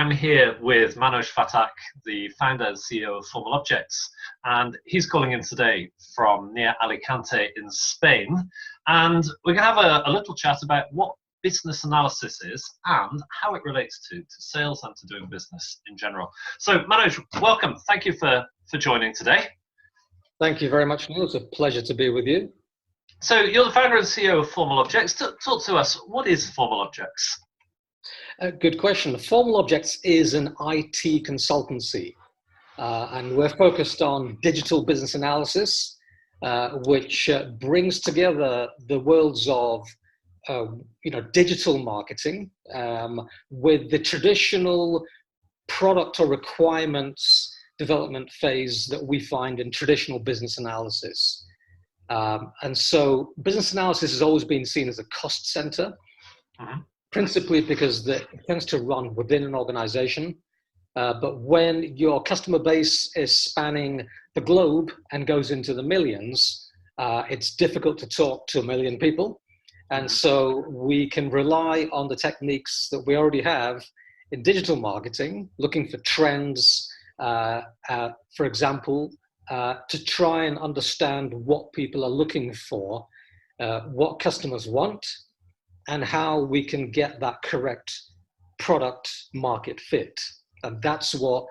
I'm here with Manoj Phatak, the founder and CEO of Formal Objects, and he's calling in today from near Alicante in Spain. And we're going to have a little chat about what business analysis is and how it relates to sales and to doing business in general. So Manoj, welcome. Thank you for joining today. Thank you very much, Neil. It's a pleasure to be with you. So you're the founder and CEO of Formal Objects. Talk to us, what is Formal Objects? Good question. Formal Objects is an IT consultancy, and we're focused on digital business analysis, which brings together the worlds of digital marketing with the traditional product or requirements development phase that we find in traditional business analysis. And so business analysis has always been seen as a cost center, principally because it tends to run within an organization. But when your customer base is spanning the globe and goes into the millions, it's difficult to talk to a million people. And so we can rely on the techniques that we already have in digital marketing, looking for trends, for example, to try and understand what people are looking for, what customers want, and how we can get that correct product market fit. And that's what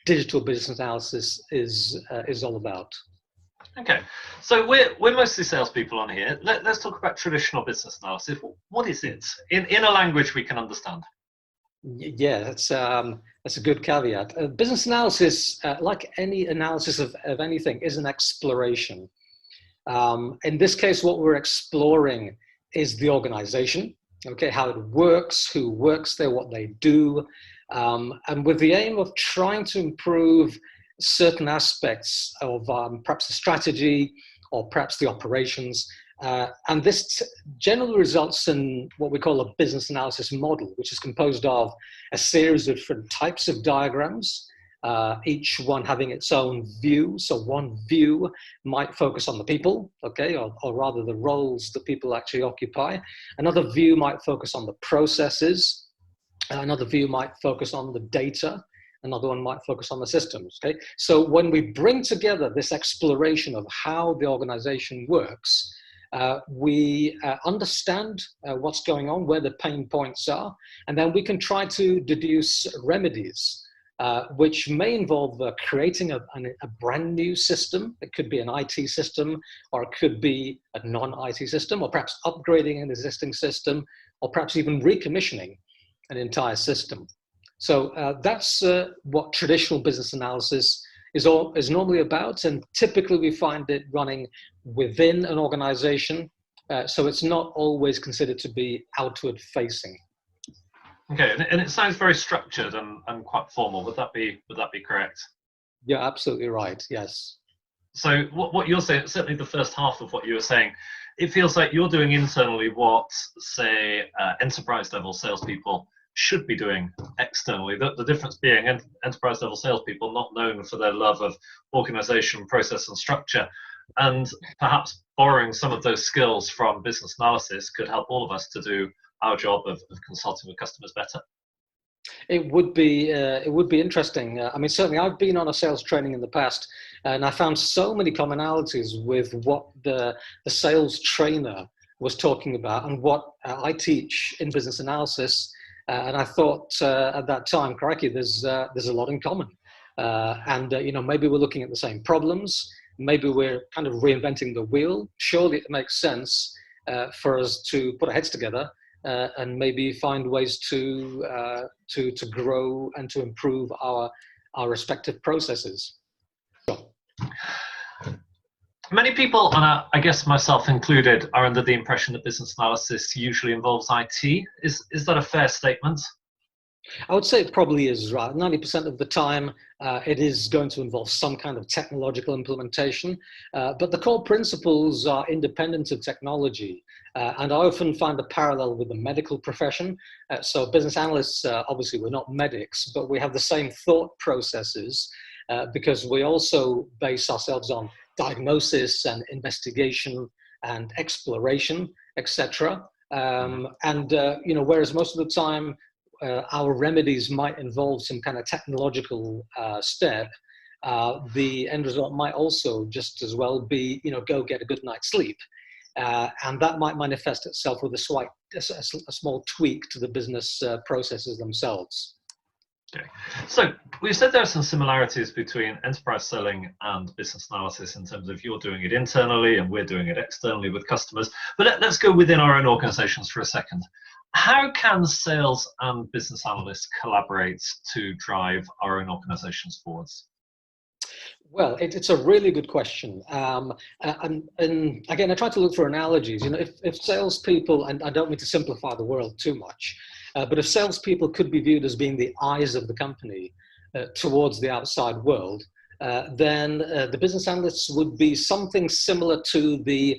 digital business analysis is all about. Okay, so we're mostly salespeople on here. Let's talk about traditional business analysis. What is it in a language we can understand? Yeah, that's a good caveat. Business analysis, like any analysis of anything, is an exploration. In this case, what we're exploring is the organization, okay, how it works, who works there, what they do, and with the aim of trying to improve certain aspects of perhaps the strategy or perhaps the operations. And this generally results in what we call a business analysis model, which is composed of a series of different types of diagrams, each one having its own view. So one view might focus on the people, okay, or rather the roles that people actually occupy. Another view might focus on the processes. Another view might focus on the data. Another one might focus on the systems, okay? So when we bring together this exploration of how the organization works, we understand what's going on, where the pain points are, and then we can try to deduce remedies, which may involve creating a brand new system. It could be an IT system, or it could be a non-IT system, or perhaps upgrading an existing system, or perhaps even recommissioning an entire system. So that's what traditional business analysis is normally about, and typically we find it running within an organization, so it's not always considered to be outward facing. Okay, and it sounds very structured and quite formal. Would that be correct? Yeah, absolutely right. Yes. So what you're saying, certainly the first half of what you were saying, it feels like you're doing internally what, say, enterprise level salespeople should be doing externally. The difference being enterprise level salespeople not known for their love of organization, process and structure, and perhaps borrowing some of those skills from business analysis could help all of us to do our job of consulting with customers better. It would be interesting. I mean, certainly I've been on a sales training in the past, and I found so many commonalities with what the sales trainer was talking about and what I teach in business analysis. And I thought at that time, crikey, there's a lot in common. Maybe we're looking at the same problems. Maybe we're kind of reinventing the wheel. Surely it makes sense for us to put our heads together and maybe find ways to grow and to improve our respective processes. Sure. Many people, and I guess myself included, are under the impression that business analysis usually involves IT. Is that a fair statement? I would say it probably is right. 90% of the time, it is going to involve some kind of technological implementation, but the core principles are independent of technology. And I often find a parallel with the medical profession. So business analysts, obviously we're not medics, but we have the same thought processes because we also base ourselves on diagnosis and investigation and exploration, etc. Whereas most of the time our remedies might involve some kind of technological step, the end result might also just as well be, go get a good night's sleep. And that might manifest itself with a small tweak to the business processes themselves. Okay. So we said there are some similarities between enterprise selling and business analysis in terms of you're doing it internally and we're doing it externally with customers. But let's go within our own organizations for a second. How can sales and business analysts collaborate to drive our own organizations forwards? Well, it's a really good question. And again, I try to look for analogies. If salespeople, and I don't mean to simplify the world too much, but if salespeople could be viewed as being the eyes of the company towards the outside world, then the business analysts would be something similar to the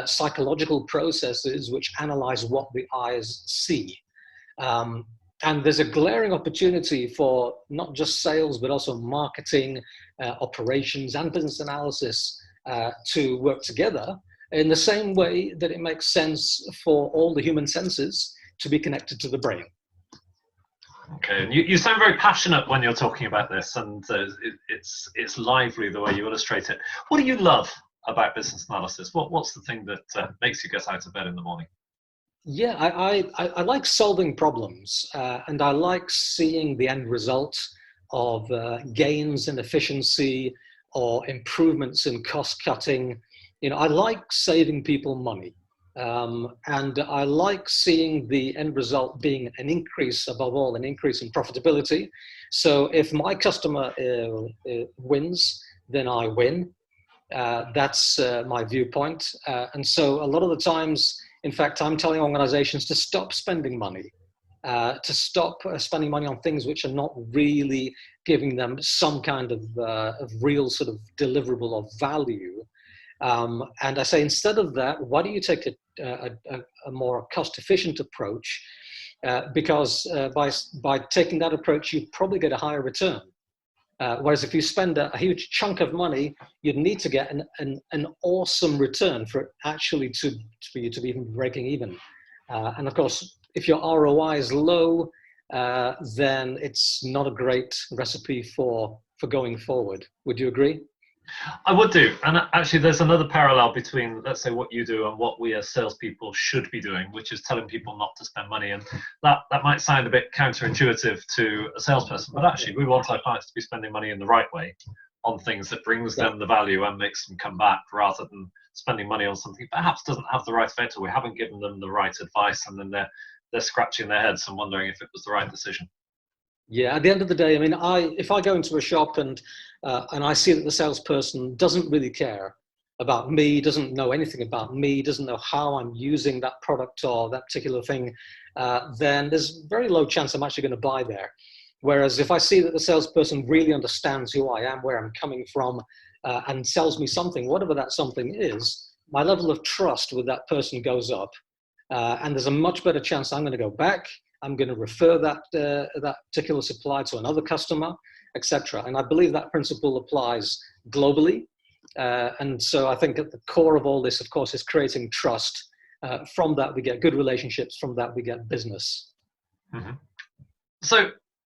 psychological processes which analyze what the eyes see. And there's a glaring opportunity for not just sales, but also marketing, operations, and business analysis to work together in the same way that it makes sense for all the human senses to be connected to the brain. Okay, and you sound very passionate when you're talking about this, and it's lively the way you illustrate it. What do you love about business analysis? What's the thing that makes you get out of bed in the morning? Yeah, I like solving problems, and I like seeing the end result of gains in efficiency or improvements in cost cutting. I like saving people money, and I like seeing the end result being an increase, above all, an increase in profitability. So if my customer wins, then I win. That's my viewpoint. And so a lot of the times, in fact, I'm telling organizations to stop spending money, to stop spending money on things which are not really giving them some kind of real sort of deliverable of value. And I say, instead of that, why don't you take a more cost-efficient approach? Because by taking that approach, you probably get a higher return. Whereas if you spend a huge chunk of money, you'd need to get an awesome return for you to be even breaking even. And of course, if your ROI is low, then it's not a great recipe for going forward. Would you agree? I would do. And actually, there's another parallel between, let's say, what you do and what we as salespeople should be doing, which is telling people not to spend money. And that might sound a bit counterintuitive to a salesperson, but actually, we want our clients to be spending money in the right way on things that brings them the value and makes them come back, rather than spending money on something perhaps doesn't have the right effect, or we haven't given them the right advice, and then they're scratching their heads and wondering if it was the right decision. Yeah, at the end of the day, I mean, if I go into a shop and I see that the salesperson doesn't really care about me, doesn't know anything about me, doesn't know how I'm using that product or that particular thing, then there's very low chance I'm actually going to buy there. Whereas if I see that the salesperson really understands who I am, where I'm coming from, and sells me something, whatever that something is, my level of trust with that person goes up. And there's a much better chance I'm going to go back. I'm going to refer that particular supply to another customer, etc. And I believe that principle applies globally. And so I think at the core of all this, of course, is creating trust. From that, we get good relationships. From that, we get business. Mm-hmm. So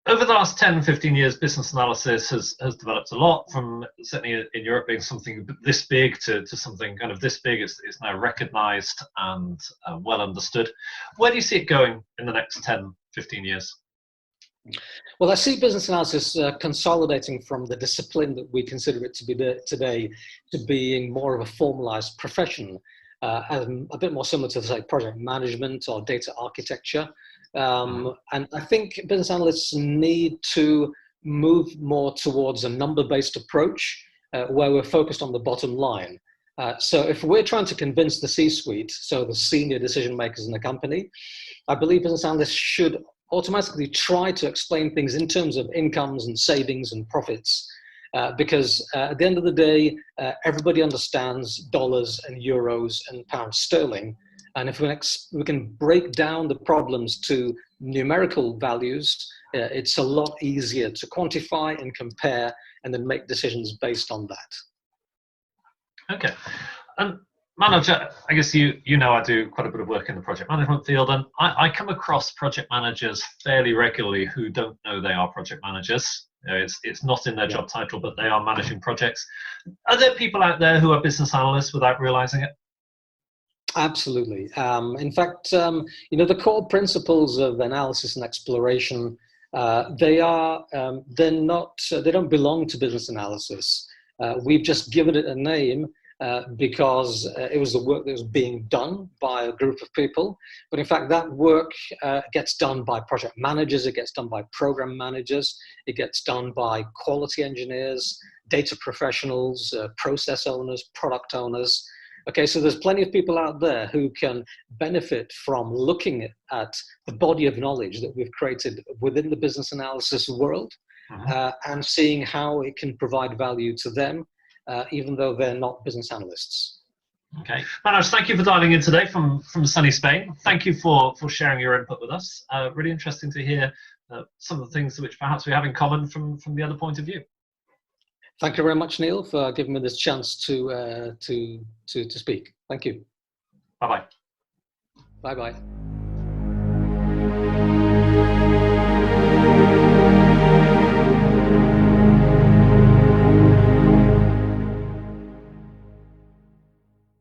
over the last 10, 15 years, business analysis has developed a lot, from certainly in Europe being something this big to something kind of this big. It's now recognized and well understood. Where do you see it going in the next 10, 15 years? Well, I see business analysis consolidating from the discipline that we consider it to be today to being more of a formalized profession, a bit more similar to, say, project management or data architecture. And I think business analysts need to move more towards a number-based approach where we're focused on the bottom line. So if we're trying to convince the C-suite, so the senior decision makers in the company, I believe business analysts should automatically try to explain things in terms of incomes and savings and profits, because at the end of the day, everybody understands dollars and euros and pounds sterling. And if we can break down the problems to numerical values, it's a lot easier to quantify and compare and then make decisions based on that. Okay. And Manoj, I guess you know I do quite a bit of work in the project management field, and I come across project managers fairly regularly who don't know they are project managers. You know, it's not in their Yeah. job title, but they are managing projects. Are there people out there who are business analysts without realizing it? Absolutely. In fact, the core principles of analysis and exploration, they don't belong to business analysis. We've just given it a name because it was the work that was being done by a group of people. But in fact, that work gets done by project managers, it gets done by program managers, it gets done by quality engineers, data professionals, process owners, product owners. Okay, so there's plenty of people out there who can benefit from looking at the body of knowledge that we've created within the business analysis world, and seeing how it can provide value to them, even though they're not business analysts. Okay. Manoj, thank you for dialing in today from sunny Spain. Thank you for sharing your input with us. Really interesting to hear some of the things which perhaps we have in common from the other point of view. Thank you very much, Neil, for giving me this chance to speak. Thank you. Bye-bye. Bye-bye.